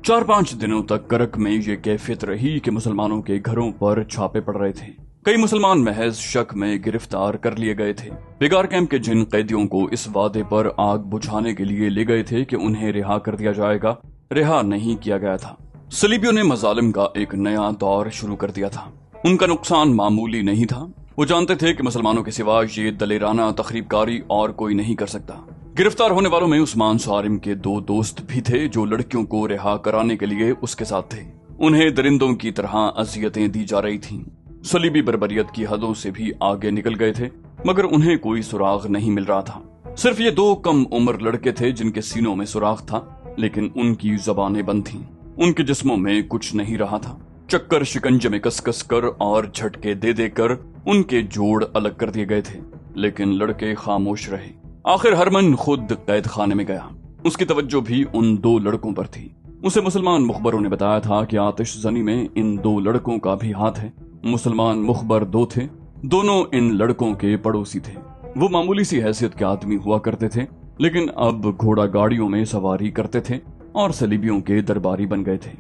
4-5 दिनों तक करक में ये कैफियत रही कि मुसलमानों के घरों पर छापे पड़ रहे थे। कई मुसलमान महज शक में गिरफ्तार कर लिए गए थे। बिगार कैंप के जिन कैदियों को इस वादे पर आग बुझाने के लिए ले गए थे कि उन्हें रिहा कर दिया जाएगा, रिहा नहीं किया गया था। सलीबियों ने मजालिम का एक नया दौर शुरू कर दिया था। उनका नुकसान मामूली नहीं था। वो जानते थे कि मुसलमानों के सिवा ये दलेराना तखरीबकारी और कोई नहीं कर सकता। गिरफ्तार होने वालों में उस्मान सारिम के 2 दोस्त भी थे जो लड़कियों को रिहा कराने के लिए उसके साथ थे। उन्हें दरिंदों की तरह अजियतें दी जा रही थीं। सलीबी बर्बरियत की हदों से भी आगे निकल गए थे, मगर उन्हें कोई सुराग नहीं मिल रहा था। सिर्फ ये 2 कम उम्र लड़के थे जिनके सीनों में सुराग था, लेकिन उनकी जबानें बंद थीं। उनके जिस्मों में कुछ नहीं रहा था। चक्कर शिकंजे में कस कर और झटके दे देकर उनके जोड़ अलग कर दिए गए थे, लेकिन लड़के खामोश रहे। आखिर हरमन खुद कैद खाने में गया। उसकी तवज्जो भी उन 2 लड़कों पर थी। उसे मुसलमान मुखबरों ने बताया था कि आतिशजनी में इन 2 लड़कों का भी हाथ है। मुसलमान मुखबर 2 थे, दोनों इन लड़कों के पड़ोसी थे। वो मामूली सी हैसियत के आदमी हुआ करते थे, लेकिन अब घोड़ा गाड़ियों में सवारी करते थे और सलीबियों के दरबारी बन गए थे।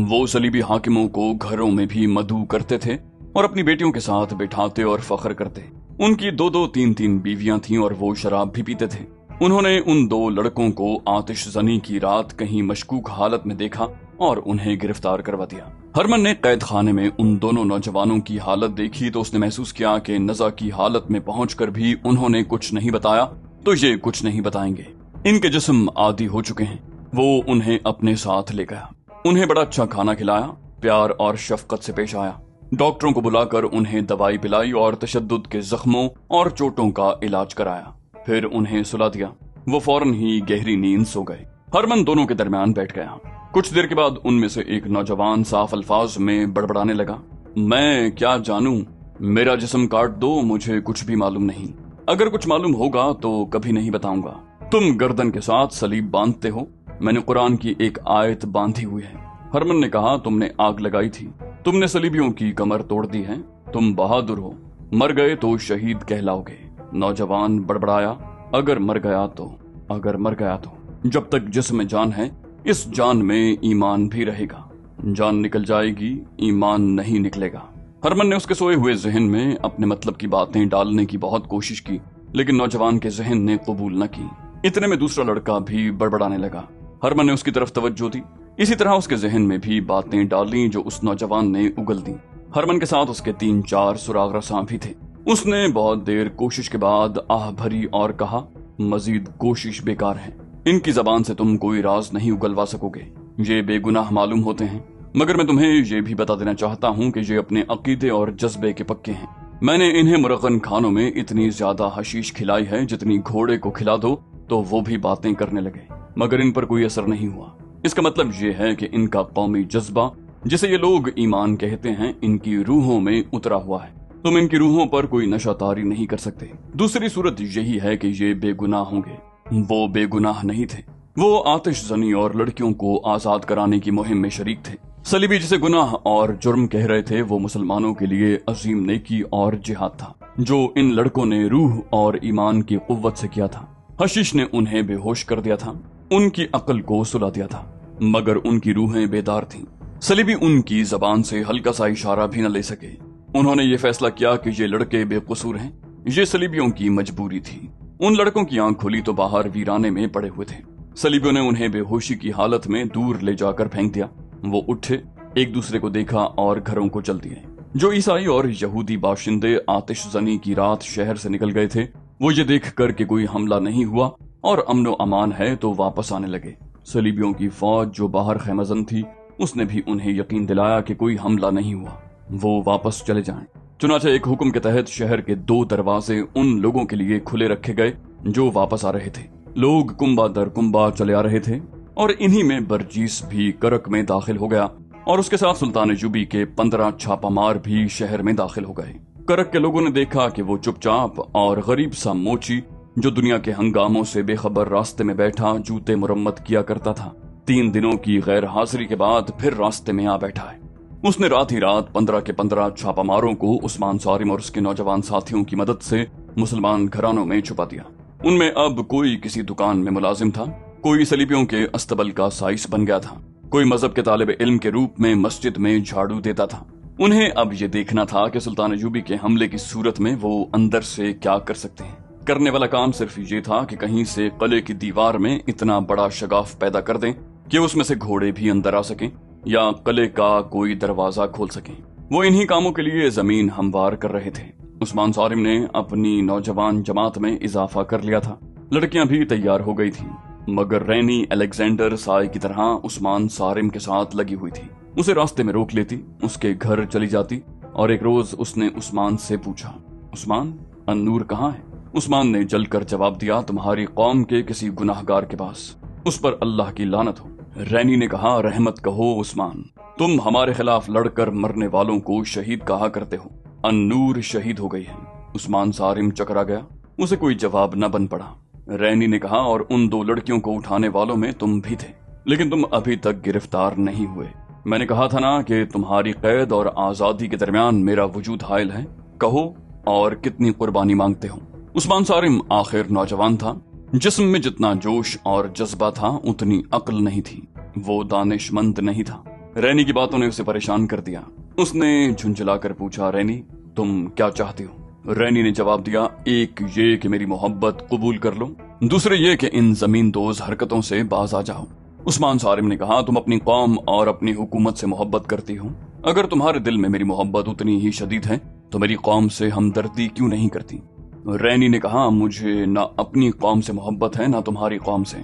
वो सलीबी हाकिमों को घरों में भी मदऊ करते थे और अपनी बेटियों के साथ बिठाते और फख्र करते। उनकी 2-2, 3-3 बीवियां थीं और वो शराब भी पीते थे। उन्होंने उन 2 लड़कों को आतिशजनी की रात कहीं मशकूक हालत में देखा और उन्हें गिरफ्तार करवा दिया। हरमन ने कैद खाने में उन दोनों नौजवानों की हालत देखी तो उसने महसूस किया कि नज़ा की हालत में पहुंचकर भी उन्होंने कुछ नहीं बताया तो ये कुछ नहीं बताएंगे। इनके जिस्म आदी हो चुके हैं। वो उन्हें अपने साथ ले गया। उन्हें बड़ा अच्छा खाना खिलाया, प्यार और शफकत से पेश आया। डॉक्टरों को बुलाकर उन्हें दवाई पिलाई और तशद्दुद के जख्मों और चोटों का इलाज कराया। फिर उन्हें सुला दिया। वो फौरन ही गहरी नींद सो गए। हरमन दोनों के दरमियान बैठ गया। कुछ देर के बाद उनमें से एक नौजवान साफ अल्फाज में बड़बड़ाने लगा, मैं क्या जानूं, मेरा जिस्म काट दो, मुझे कुछ भी मालूम नहीं। अगर कुछ मालूम होगा तो कभी नहीं बताऊंगा। तुम गर्दन के साथ सलीब बांधते हो, मैंने कुरान की एक आयत बांधी हुई है। हरमन ने कहा, तुमने आग लगाई थी, तुमने सलीबियों की कमर तोड़ दी है, तुम बहादुर हो, मर गए तो शहीद कहलाओगे। नौजवान बड़बड़ाया, अगर मर गया तो जब तक जिस्म जान है इस जान में ईमान भी रहेगा। जान निकल जाएगी, ईमान नहीं निकलेगा। हरमन ने उसके सोए हुए जहन में अपने मतलब की बातें डालने की बहुत कोशिश की, लेकिन नौजवान के जहन ने कबूल न की। इतने में दूसरा लड़का भी बड़बड़ाने लगा। हरमन ने उसकी तरफ तवज्जो दी। इसी तरह उसके जहन में भी बातें डाली जो उस नौजवान ने उगल दी। हरमन के साथ उसके 3-4 सुराग रसां भी थे। उसने बहुत देर कोशिश के बाद आह भरी और कहा, मजीद कोशिश बेकार है। इनकी जबान से तुम कोई राज नहीं उगलवा सकोगे। ये बेगुनाह मालूम होते हैं, मगर मैं तुम्हें ये भी बता देना चाहता हूँ कि ये अपने अकीदे और जज्बे के पक्के हैं। मैंने इन्हें मुरगन खानों में इतनी ज्यादा हशीश खिलाई है जितनी घोड़े को खिला दो तो वो भी बातें करने लगे, मगर इन पर कोई असर नहीं हुआ। इसका मतलब ये है कि इनका कौमी जज्बा, जिसे ये लोग ईमान कहते हैं, इनकी रूहों में उतरा हुआ है। तुम इनकी रूहों पर कोई नशा तारी नहीं कर सकते। दूसरी सूरत यही है कि ये बेगुनाह होंगे। वो बेगुनाह नहीं थे। वो आतिशजनी और लड़कियों को आजाद कराने की मुहिम में शरीक थे। सलीबी जिसे गुनाह और जुर्म कह रहे थे, वो मुसलमानों के लिए अजीम नेकी और जिहाद था, जो इन लड़कों ने रूह और ईमान की कुव्वत से किया था। हशीश ने उन्हें बेहोश कर दिया था, उनकी अक्ल को सुला दिया था, मगर उनकी रूहें बेदार थीं। सलीबी उनकी जबान से हल्का सा इशारा भी न ले सके। उन्होंने ये फैसला किया कि ये लड़के बेकसूर हैं। ये सलीबियों की मजबूरी थी। उन लड़कों की आंख खुली तो बाहर वीराने में पड़े हुए थे। सलीबियों ने उन्हें बेहोशी की हालत में दूर ले जाकर फेंक दिया। वो उठे, एक दूसरे को देखा और घरों को चल दिए। जो ईसाई और यहूदी बाशिंदे आतिशजनी की रात शहर से निकल गए थे, वो ये देख कर कि कोई हमला नहीं हुआ और अमनो अमान है तो वापस आने लगे। सलीबियों की फौज जो बाहर खैमजन थी, उसने भी उन्हें यकीन दिलाया कि कोई हमला नहीं हुआ, वो वापस चले जाएं। चुनाचे एक हुक्म के तहत शहर के 2 दरवाजे उन लोगों के लिए खुले रखे गए जो वापस आ रहे थे। लोग कुंबा दर कुंबा चले आ रहे थे और इन्हीं में बरजीस भी करक में दाखिल हो गया और उसके साथ सुल्तान यूबी के 15 छापामार भी शहर में दाखिल हो गए। करक के लोगों ने देखा कि वो चुपचाप और गरीब सा मोची, जो दुनिया के हंगामों से बेखबर रास्ते में बैठा जूते मुरम्मत किया करता था, 3 दिनों की गैर हाजिरी के बाद फिर रास्ते में आ बैठा है। उसने रात ही रात 15 के 15 छापामारों को उस्मान सारिम और उसके नौजवान साथियों की मदद से मुसलमान घरानों में छुपा दिया। उनमें अब कोई किसी दुकान में मुलाजिम था, कोई सलीबियों के अस्तबल का साइस बन गया था, कोई मजहब के तालिब इल्म के रूप में मस्जिद में झाड़ू देता था। उन्हें अब ये देखना था कि सुल्तान अयूबी के हमले की सूरत में वो अंदर से क्या कर सकते हैं। करने वाला काम सिर्फ ये था कि कहीं से किले की दीवार में इतना बड़ा शगाफ पैदा कर दें कि उसमें से घोड़े भी अंदर आ सकें या किले का कोई दरवाजा खोल सकें। वो इन्हीं कामों के लिए जमीन हमवार कर रहे थे। उस्मान सारिम ने अपनी नौजवान जमात में इजाफा कर लिया था। लड़कियां भी तैयार हो गई थीं, मगर रैनी अलेक्जेंडर साय की तरह उस्मान सारिम के साथ लगी हुई थी। उसे रास्ते में रोक लेती, उसके घर चली जाती और एक रोज उसने उस्मान से पूछा, उस्मान, अन्नूर कहाँ है? उस्मान ने जलकर जवाब दिया, तुम्हारी कौम के किसी गुनाहगार के पास, उस पर अल्लाह की लानत हो। रैनी ने कहा, रहमत कहो उस्मान, तुम हमारे खिलाफ लड़कर मरने वालों को शहीद कहा करते हो। अन्नूर शहीद हो गई है। उस्मान सारिम चकरा गया, उसे कोई जवाब न बन पड़ा। रैनी ने कहा, और उन 2 लड़कियों को उठाने वालों में तुम भी थे, लेकिन तुम अभी तक गिरफ्तार नहीं हुए। मैंने कहा था ना कि तुम्हारी कैद और आजादी के दरमियान मेरा वजूद हायल है। कहो और कितनी कुर्बानी मांगते हो? उस्मान सारिम आखिर नौजवान था। जिस्म में जितना जोश और जज्बा था उतनी अक्ल नहीं थी। वो दानिशमंद नहीं था। रैनी की बातों ने उसे परेशान कर दिया। उसने झुंझलाकर पूछा, रैनी, तुम क्या चाहती हो? रैनी ने जवाब दिया, एक ये कि मेरी मोहब्बत कबूल कर लो, दूसरे ये कि इन जमीन दोज हरकतों से बाज आ जाओ। उस्मान सारिम ने कहा, तुम अपनी कौम और अपनी हुकूमत से मोहब्बत करती हो। अगर तुम्हारे दिल में मेरी मोहब्बत उतनी ही शदीद है तो मेरी कौम से हमदर्दी क्यों नहीं करती? रैनी ने कहा, मुझे न अपनी कौम से मोहब्बत है न तुम्हारी कौम से।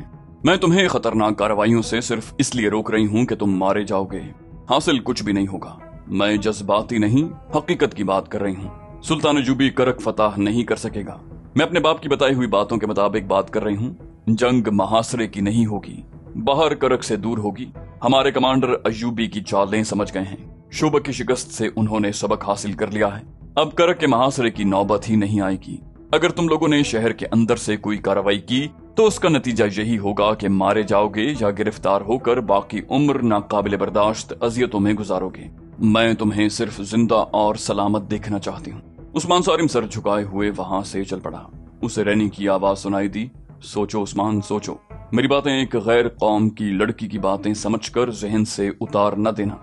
मैं तुम्हें खतरनाक कार्रवाइयों से सिर्फ इसलिए रोक रही हूँ कि तुम मारे जाओगे। हासिल कुछ भी नहीं होगा। मैं जज्बाती नहीं, हकीकत की बात कर रही हूँ। सुल्तान अयूबी करक फतह नहीं कर सकेगा। मैं अपने बाप की बताई हुई बातों के मुताबिक बात कर रही हूँ। जंग महासरे की नहीं होगी, बाहर करक से दूर होगी। हमारे कमांडर अयूबी की चालें समझ गए हैं। शोबक की शिकस्त से उन्होंने सबक हासिल कर लिया है। अब करक के महासरे की नौबत ही नहीं आएगी। अगर तुम लोगों ने शहर के अंदर से कोई कार्रवाई की तो उसका नतीजा यही होगा कि मारे जाओगे या गिरफ्तार होकर बाकी उम्र नाकाबिले बर्दाश्त अजियतों में गुजारोगे। मैं तुम्हें सिर्फ जिंदा और सलामत देखना चाहती हूँ। उस्मान सारिम सर झुकाए हुए वहां से चल पड़ा। उसे रैनी की आवाज सुनाई दी, सोचो उस्मान, सोचो। मेरी बातें एक गैर कौम की लड़की की बातें समझकर जहन से उतार न देना।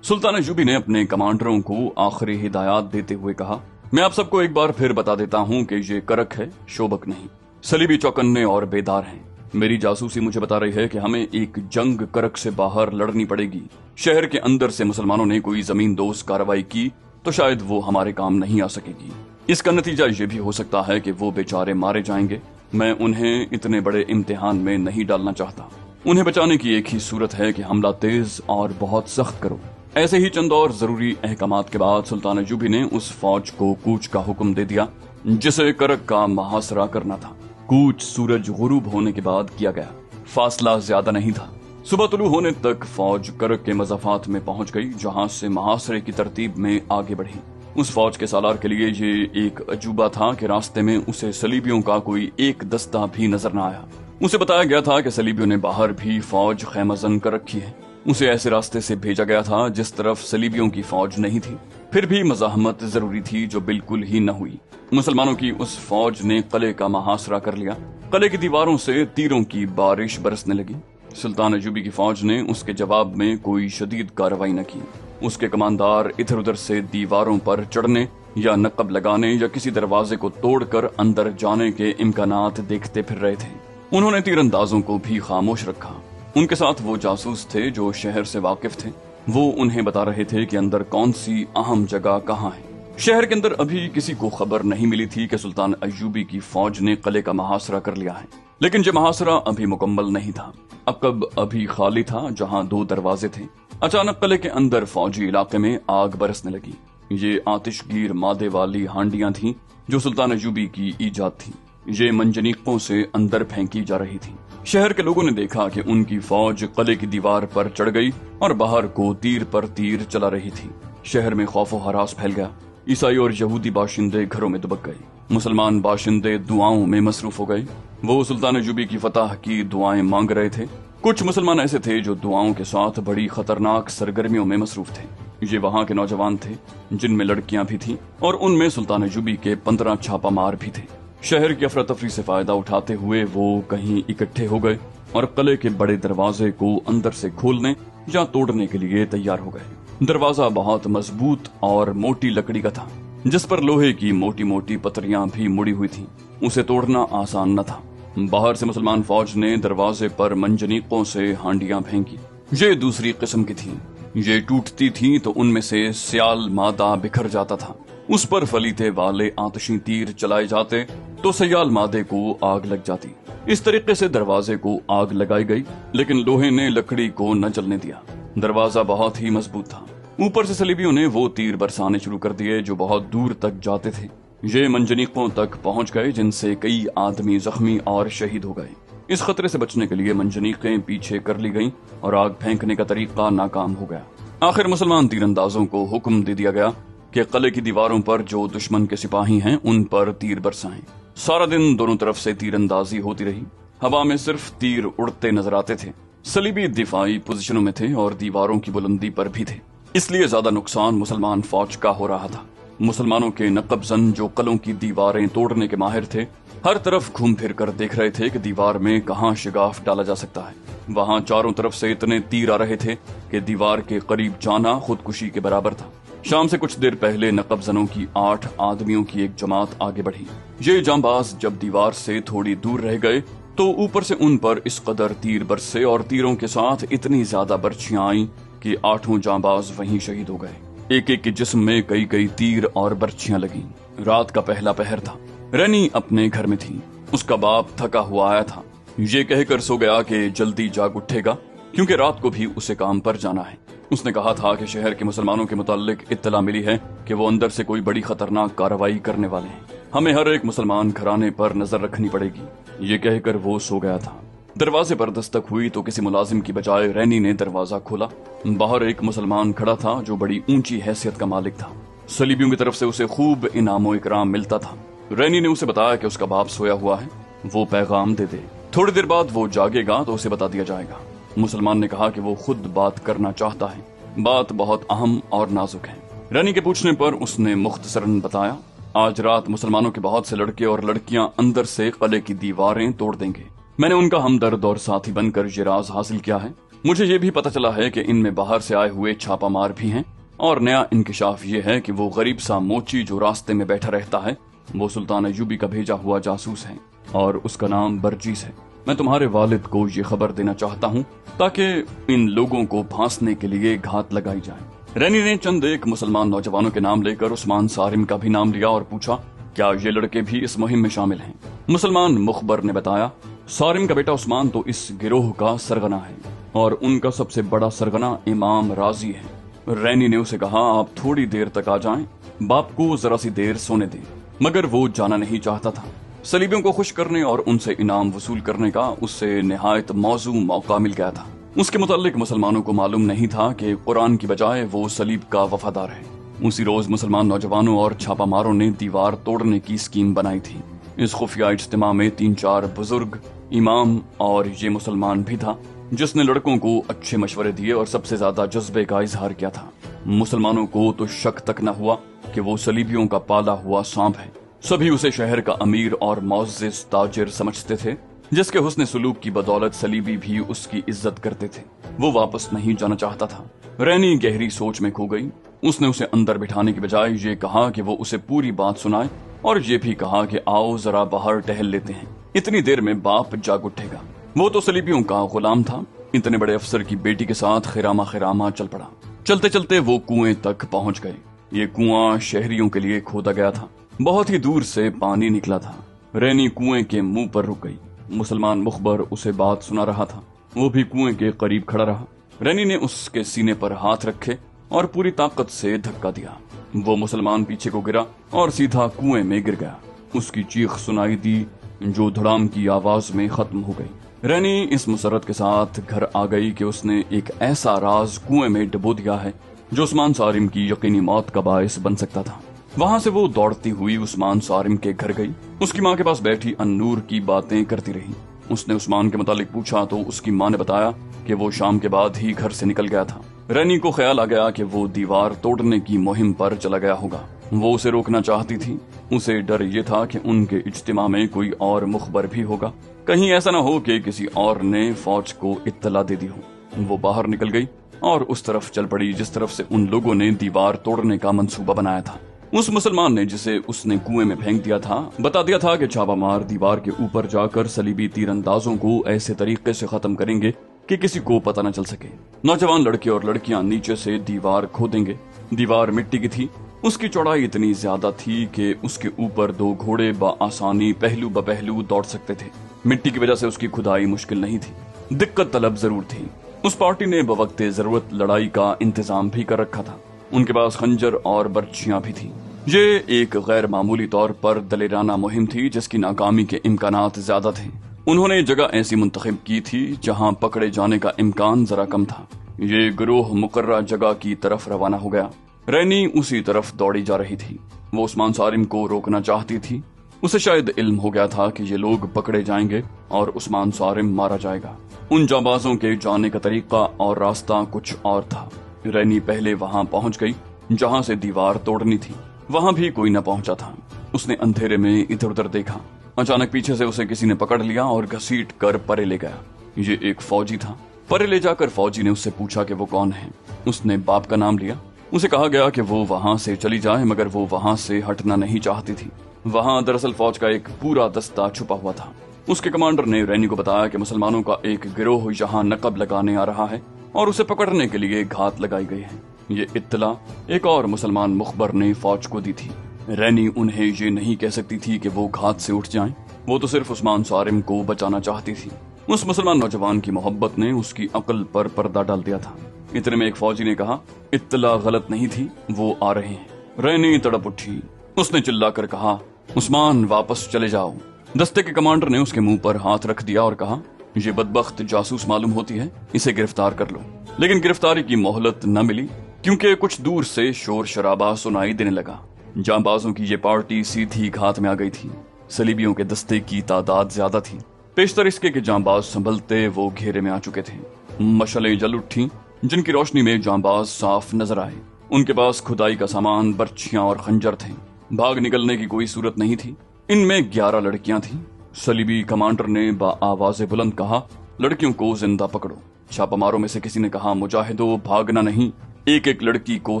सुल्तान अयूबी ने अपने कमांडरों को आखिरी हिदायत देते हुए कहा, मैं आप सबको एक बार फिर बता देता हूं कि ये करक है, शोबक नहीं। सलीबी चौकन्ने और बेदार हैं। मेरी जासूसी मुझे बता रही है कि हमें एक जंग करक से बाहर लड़नी पड़ेगी। शहर के अंदर से मुसलमानों ने कोई जमीन दोज कार्रवाई की तो शायद वो हमारे काम नहीं आ सकेगी। इसका नतीजा ये भी हो सकता है कि वो बेचारे मारे जाएंगे। मैं उन्हें इतने बड़े इम्तिहान में नहीं डालना चाहता। उन्हें बचाने की एक ही सूरत है कि हमला तेज और बहुत सख्त करो। ऐसे ही चंद और जरूरी अहकामात के बाद सुल्तान अयूबी ने उस फौज को कूच का हुक्म दे दिया जिसे करक का मुहासरा करना था। कूच सूरज गुरूब होने के बाद किया गया। फासला ज्यादा नहीं था। सुबह तुलू होने तक फौज करक के मज़ाफात में पहुंच गई, जहां से मुहासरे की तरतीब में आगे बढ़ी। उस फौज के सालार के लिए ये एक अजूबा था कि रास्ते में उसे सलीबियों का कोई एक दस्ता भी नजर न आया। उसे बताया गया था कि सलीबियों ने बाहर भी फौज खैमजन कर रखी है। उसे ऐसे रास्ते से भेजा गया था जिस तरफ सलीबियों की फौज नहीं थी। फिर भी मज़ाहमत जरूरी थी जो बिल्कुल ही न हुई। मुसलमानों की उस फौज ने किले का मुहासरा कर लिया। किले की दीवारों से तीरों की बारिश बरसने लगी। सुल्तान अयूबी की फौज ने उसके जवाब में कोई शदीद कार्रवाई न की। उसके कमांडार इधर उधर से दीवारों पर चढ़ने या नकब लगाने या किसी दरवाजे को तोड़कर अंदर जाने के इम्कानात देखते फिर रहे थे। उन्होंने तीरंदाजों को भी खामोश रखा। उनके साथ वो जासूस थे जो शहर से वाकिफ थे। वो उन्हें बता रहे थे कि अंदर कौन सी अहम जगह कहाँ है। शहर के अंदर अभी किसी को खबर नहीं मिली थी कि सुल्तान अयूबी की फौज ने किले का मुहासरा कर लिया है, लेकिन ये मुहासरा अभी मुकम्मल नहीं था। अकब अभी खाली था जहां 2 दरवाजे थे। अचानक किले के अंदर फौजी इलाके में आग बरसने लगी। ये आतिशगीर मादे वाली हांडियां थीं जो सुल्तान अयूबी की ईजाद थी। ये मंजनीकों से अंदर फेंकी जा रही थी। शहर के लोगों ने देखा कि उनकी फौज किले की दीवार पर चढ़ गई और बाहर को तीर पर तीर चला रही थी। शहर में खौफो हरास फैल गया। ईसाई और यहूदी बाशिंदे घरों में दुबक गए। मुसलमान बाशिंदे दुआओं में मसरूफ हो गए। वो सुल्तान अयूबी की फतह की दुआएं मांग रहे थे। कुछ मुसलमान ऐसे थे जो दुआओं के साथ बड़ी खतरनाक सरगर्मियों में मसरूफ थे। ये वहाँ के नौजवान थे जिनमें लड़कियां भी थीं और उनमें सुल्तान अयूबी के 15 छापामार भी थे। शहर की अफरा-तफरी से फायदा उठाते हुए वो कहीं इकट्ठे हो गए और किले के बड़े दरवाजे को अंदर से खोलने या तोड़ने के लिए तैयार हो गए। दरवाजा बहुत मजबूत और मोटी लकड़ी का था, जिस पर लोहे की मोटी मोटी पतरियां भी मुड़ी हुई थीं। उसे तोड़ना आसान न था। बाहर से मुसलमान फौज ने दरवाजे पर मंजनीकों से हांडियां फेंकी। ये दूसरी किस्म की थीं। ये टूटती थीं तो उनमें से स्याल मादा बिखर जाता था। उस पर फलीते वाले आतशी तीर चलाए जाते तो सयाल मादे को आग लग जाती। इस तरीके से दरवाजे को आग लगाई गई, लेकिन लोहे ने लकड़ी को न जलने दिया। दरवाजा बहुत ही मजबूत था। ऊपर से सलीबियों ने वो तीर बरसाने शुरू कर दिए जो बहुत दूर तक जाते थे। ये मंजनीकों तक पहुंच गए, जिनसे कई आदमी जख्मी और शहीद हो गए। इस खतरे से बचने के लिए मंजनीकें पीछे कर ली गईं और आग फेंकने का तरीका नाकाम हो गया। आखिर मुसलमान तीरंदाजों को हुक्म दे दिया गया कि किले की दीवारों पर जो दुश्मन के सिपाही हैं उन पर तीर बरसाएं। सारा दिन दोनों तरफ से तीरंदाजी होती रही। हवा में सिर्फ तीर उड़ते नजर आते थे। सलीबी दिफाई पोजीशनों में थे और दीवारों की बुलंदी पर भी थे, इसलिए ज्यादा नुकसान मुसलमान फौज का हो रहा था। मुसलमानों के नकबजन जो किलों की दीवारें तोड़ने के माहिर थे, हर तरफ घूम फिर कर देख रहे थे कि दीवार में कहां शिगाफ डाला जा सकता है। वहां चारों तरफ से इतने तीर आ रहे थे कि दीवार के करीब जाना खुदकुशी के बराबर था। शाम से कुछ देर पहले नकबजनों की 8 आदमियों की एक जमात आगे बढ़ी। ये जांबाज जब दीवार से थोड़ी दूर रह गए तो ऊपर से उन पर इस कदर तीर बरसे और तीरों के साथ इतनी ज्यादा बर्छियां आई कि 8 जांबाज वहीं शहीद हो गए। एक एक के जिस्म में कई कई तीर और बर्छियां लगी। रात का पहला पहर था। रैनी अपने घर में थी। उसका बाप थका हुआ आया था। ये कहकर सो गया कि जल्दी जाग उठेगा, क्योंकि रात को भी उसे काम पर जाना है। उसने कहा था कि शहर के मुसलमानों के मुताल्लिक इत्तला मिली है कि वो अंदर से कोई बड़ी खतरनाक कार्रवाई करने वाले हैं। हमें हर एक मुसलमान घराने पर नजर रखनी पड़ेगी। ये कहकर वो सो गया था। दरवाजे पर दस्तक हुई तो किसी मुलाजिम की बजाय रैनी ने दरवाजा खोला। बाहर एक मुसलमान खड़ा था जो बड़ी ऊंची हैसियत का मालिक था। सलीबियों की तरफ से उसे खूब इनामो इकराम मिलता था। रैनी ने उसे बताया कि उसका बाप सोया हुआ है, वो पैगाम दे दे। थोड़ी देर बाद वो जागेगा तो उसे बता दिया जाएगा। मुसलमान ने कहा कि वो खुद बात करना चाहता है। बात बहुत अहम और नाजुक है। रैनी के पूछने पर उसने मुख्तसरन बताया, आज रात मुसलमानों के बहुत से लड़के और लड़कियां अंदर से किले की दीवारें तोड़ देंगे। मैंने उनका हमदर्द और साथी बनकर ये राज हासिल किया है। मुझे ये भी पता चला है कि इनमें बाहर से आए हुए छापामार भी हैं, और नया इंकिशाफ ये है कि वो गरीब सा मोची जो रास्ते में बैठा रहता है वो सुल्तान अयूबी का भेजा हुआ जासूस है और उसका नाम बर्जीस है। मैं तुम्हारे वालिद को ये खबर देना चाहता हूँ ताकि इन लोगों को फांसने के लिए घात लगाई जाए। रैनी ने चंद एक मुसलमान नौजवानों के नाम लेकर उस्मान सारिम का भी नाम लिया और पूछा, क्या ये लड़के भी इस मुहिम में शामिल हैं? मुसलमान मुखबर ने बताया, सारिम का बेटा उस्मान तो इस गिरोह का सरगना है और उनका सबसे बड़ा सरगना इमाम राजी है। रैनी ने उसे कहा, आप थोड़ी देर तक आ जाएं, बाप को जरा सी देर सोने दें। मगर वो जाना नहीं चाहता था। सलीबियों को खुश करने और उनसे इनाम वसूल करने का उससे निहायत मौजू मौका मिल गया था। उसके मुताल्लिक मुसलमानों को मालूम नहीं था कि कुरान की बजाय वो सलीब का वफादार है। उसी रोज मुसलमान नौजवानों और छापामारों ने दीवार तोड़ने की स्कीम बनाई थी। इस खुफिया इज्तिमा में 3-4 बुजुर्ग, इमाम और ये मुसलमान भी था जिसने लड़कों को अच्छे मशवरे दिए और सबसे ज्यादा जज्बे का इजहार किया था। मुसलमानों को तो शक तक न हुआ कि वो सलीबियों का पाला हुआ सांप है। सभी उसे शहर का अमीर और मुअज़्ज़िज़ ताजिर समझते थे, जिसके हुस्ने सुलूक की बदौलत सलीबी भी उसकी इज्जत करते थे। वो वापस नहीं जाना चाहता था। रैनी गहरी सोच में खो गई। उसने उसे अंदर बिठाने की बजाय ये कहा कि वो उसे पूरी बात सुनाए और ये भी कहा कि आओ जरा बाहर टहल लेते हैं, इतनी देर में बाप जाग उठेगा। वो तो सलीबियों का गुलाम था। इतने बड़े अफसर की बेटी के साथ खिरामा खिरामा चल पड़ा। चलते चलते वो कुएं तक पहुंच गए। ये कुआं शहरियों के लिए खोदा गया था। बहुत ही दूर से पानी निकला था। रैनी कुएं के मुंह पर रुक गई। मुसलमान मुखबर उसे बात सुना रहा था। वो भी कुएं के करीब खड़ा रहा। रैनी ने उसके सीने पर हाथ रखे और पूरी ताकत से धक्का दिया। वो मुसलमान पीछे को गिरा और सीधा कुएं में गिर गया। उसकी चीख सुनाई दी जो धड़ाम की आवाज में खत्म हो गई। रैनी इस मुसरत के साथ घर आ गई कि उसने एक ऐसा राज कुएं में डुबो दिया है जो उस्मान सारिम की यकीनी मौत का बायस बन सकता था। वहां से वो दौड़ती हुई उस्मान सारिम के घर गई। उसकी माँ के पास बैठी अन्नूर की बातें करती रही। उसने उस्मान के मुतालिक पूछा तो उसकी माँ ने बताया कि वो शाम के बाद ही घर से निकल गया था। रैनी को ख्याल आ गया कि वो दीवार तोड़ने की मुहिम पर चला गया होगा। वो उसे रोकना चाहती थी उसे डर ये था कि उनके इज्तिमा में कोई और मुखबर भी होगा, कहीं ऐसा न हो कि किसी और ने फौज को इत्तला दे दी हो। वो बाहर निकल गई और उस तरफ चल पड़ी जिस तरफ से उन लोगों ने दीवार तोड़ने का मंसूबा बनाया था। उस मुसलमान ने जिसे उसने कुएं में फेंक दिया था बता दिया था कि छापामार दीवार के ऊपर जाकर सलीबी तीरंदाजों को ऐसे तरीके से खत्म करेंगे कि किसी को पता न चल सके। नौजवान लड़के और लड़कियां नीचे से दीवार खोदेंगे। दीवार मिट्टी की थी, उसकी चौड़ाई इतनी ज्यादा थी कि उसके ऊपर 2 घोड़े बआसानी पहलू ब पहलू दौड़ सकते थे। मिट्टी की वजह से उसकी खुदाई मुश्किल नहीं थी, दिक्कत तलब जरूर थी। उस पार्टी ने बवक्ते जरूरत लड़ाई का इंतजाम भी कर रखा था। उनके पास खंजर और बर्छियां भी थी। ये एक गैर मामूली तौर पर दलेराना मुहिम थी जिसकी नाकामी के इम्कानात ज्यादा थे। उन्होंने जगह ऐसी मुंतखब की थी जहां पकड़े जाने का इम्कान जरा कम था। ये गिरोह मुकर्रर जगह की तरफ रवाना हो गया। रैनी उसी तरफ दौड़ी जा रही थी। वो उस्मान सारिम को रोकना चाहती थी। उसे शायद इल्म हो गया था कि ये लोग पकड़े जाएंगे और उस्मान सारिम मारा जाएगा। उन जाबाजों के जाने का तरीका और रास्ता कुछ और था। रैनी पहले वहां पहुंच गई जहां से दीवार तोड़नी थी। वहां भी कोई न पहुंचा था। उसने अंधेरे में इधर उधर देखा। अचानक पीछे से उसे किसी ने पकड़ लिया और घसीट कर परे ले गया। ये एक फौजी था। परे ले जाकर फौजी ने उससे पूछा कि वो कौन है। उसने बाप का नाम लिया। उसे कहा गया कि वो वहां से चली जाए, मगर वो वहां से हटना नहीं चाहती थी। वहां दरअसल फौज का एक पूरा दस्ता छुपा हुआ था। उसके कमांडर ने रैनी को बताया कि मुसलमानों का एक गिरोह यहाँ नकब लगाने आ रहा है और उसे पकड़ने के लिए घात लगाई गई है। ये इत्तला एक और मुसलमान मुखबर ने फौज को दी थी। रैनी उन्हें ये नहीं कह सकती थी कि वो घात से उठ जाएं। वो तो सिर्फ उस्मान सारिम को बचाना चाहती थी। उस मुसलमान नौजवान की मोहब्बत ने उसकी अक्ल पर पर्दा डाल दिया था। इतने में एक फौजी ने कहा, इत्तला गलत नहीं थी, वो आ रहे हैं। रैनी तड़प उठी। उसने चिल्लाकर कहा, उस्मान वापस चले जाओ। दस्ते के कमांडर ने उसके मुंह पर हाथ रख दिया और कहा, ये बदबख्त जासूस मालूम होती है, इसे गिरफ्तार कर लो। लेकिन गिरफ्तारी की मोहलत न मिली क्योंकि कुछ दूर से शोर शराबा सुनाई देने लगा। जांबाजों की ये पार्टी सीधी घात में आ गई थी। सलीबियों के दस्ते की तादाद ज्यादा थी। पेशतर इसके के जांबाज संभलते वो घेरे में आ चुके थे। मशलें जल उठी जिनकी रोशनी में जांबाज साफ नजर आए। उनके पास खुदाई का सामान, बर्छियां और खंजर थे। भाग निकलने की कोई सूरत नहीं थी। इनमें 11 लड़कियां थीं। सलीबी कमांडर ने आवाज बुलंद कहा, लड़कियों को जिंदा पकड़ो। छापामारों में से किसी ने कहा, मुजाहिदो भागना नहीं, एक एक लड़की को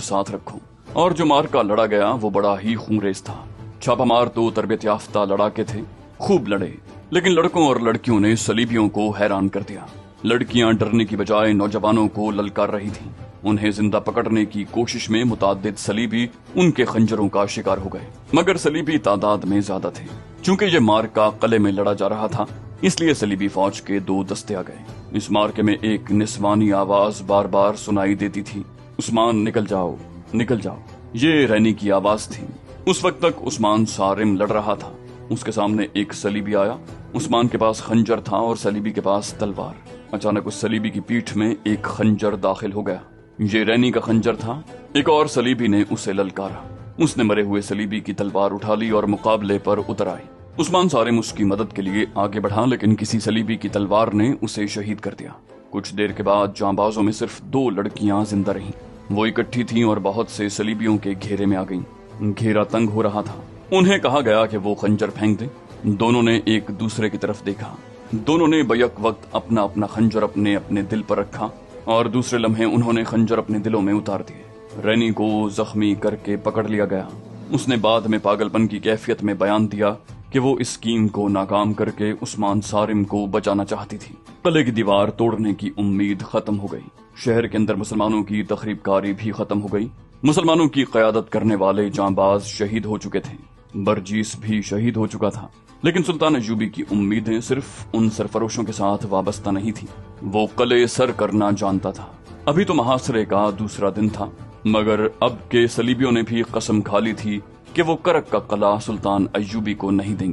साथ रखो। और जो मार्का लड़ा गया वो बड़ा ही खूंरेज था। छापामार तो तरबियत याफ्ता लड़ाके थे, खूब लड़े, लेकिन लड़कों और लड़कियों ने सलीबियों को हैरान कर दिया। लड़कियां डरने की बजाय नौजवानों को ललकार रही थीं। उन्हें जिंदा पकड़ने की कोशिश में मुताद्दिद सलीबी उनके खंजरों का शिकार हो गए, मगर सलीबी तादाद में ज्यादा थे। चूंकि ये मार्का कले में लड़ा जा रहा था, इसलिए सलीबी फौज के 2 दस्ते आ गए। इस मार्के में एक निस्वानी आवाज बार बार सुनाई देती थी, उस्मान निकल जाओ, निकल जाओ। ये रैनी की आवाज थी। उस वक्त तक उस्मान सारिम लड़ रहा था। उसके सामने एक सलीबी आया। उस्मान के पास खंजर था और सलीबी के पास तलवार। अचानक उस सलीबी की पीठ में एक खंजर दाखिल हो गया। ये रैनी का खंजर था। एक और सलीबी ने उसे ललकारा। उसने मरे हुए सलीबी की तलवार उठा ली और मुकाबले पर उतर आई। उस्मान सारिम उसकी मदद के लिए आगे बढ़ा, लेकिन किसी सलीबी की तलवार ने उसे शहीद कर दिया। कुछ देर के बाद जांबाजों में सिर्फ 2 लड़कियां जिंदा रहीं। वो इकट्ठी थीं और बहुत से सलीबियों के घेरे में आ गईं। घेरा तंग हो रहा था। उन्हें कहा गया कि वो खंजर फेंक दें। दोनों ने एक दूसरे की तरफ देखा। दोनों ने बैक वक्त अपना अपना खंजर अपने अपने दिल पर रखा और दूसरे लम्हे उन्होंने खंजर अपने दिलों में उतार दिए। रैनी को जख्मी करके पकड़ लिया गया। उसने बाद में पागलपन की कैफियत में बयान दिया कि वो इस स्कीम को नाकाम करके उस्मान सारिम को बचाना चाहती थी। किले की दीवार तोड़ने की उम्मीद खत्म हो गई। शहर के अंदर मुसलमानों की तखरीबकारी भी खत्म हो गई। मुसलमानों की क़यादत करने वाले जांबाज शहीद हो चुके थे। बरजीस भी शहीद हो चुका था। लेकिन सुल्तान अय्यूबी की उम्मीदें सिर्फ उन सरफरोशों के साथ वाबस्ता नहीं थी। वो कले सर करना जानता था। अभी तो महासरे का दूसरा दिन था, मगर अब के सलीबियों ने भी कसम खा ली थी कि वो करक का कला सुल्तान अय्यूबी को नहीं देंगे।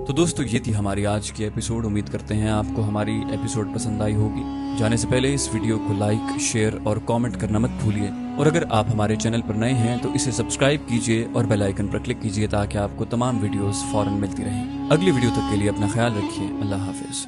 तो दोस्तों, ये थी हमारी आज की एपिसोड। उम्मीद करते हैं आपको हमारी एपिसोड पसंद आई होगी। जाने से पहले इस वीडियो को लाइक, शेयर और कमेंट करना मत भूलिए। और अगर आप हमारे चैनल पर नए हैं तो इसे सब्सक्राइब कीजिए और बेल आइकन पर क्लिक कीजिए ताकि आपको तमाम वीडियोस फौरन मिलती रहें। अगली वीडियो तक के लिए अपना ख्याल रखिए। अल्लाह हाफिज।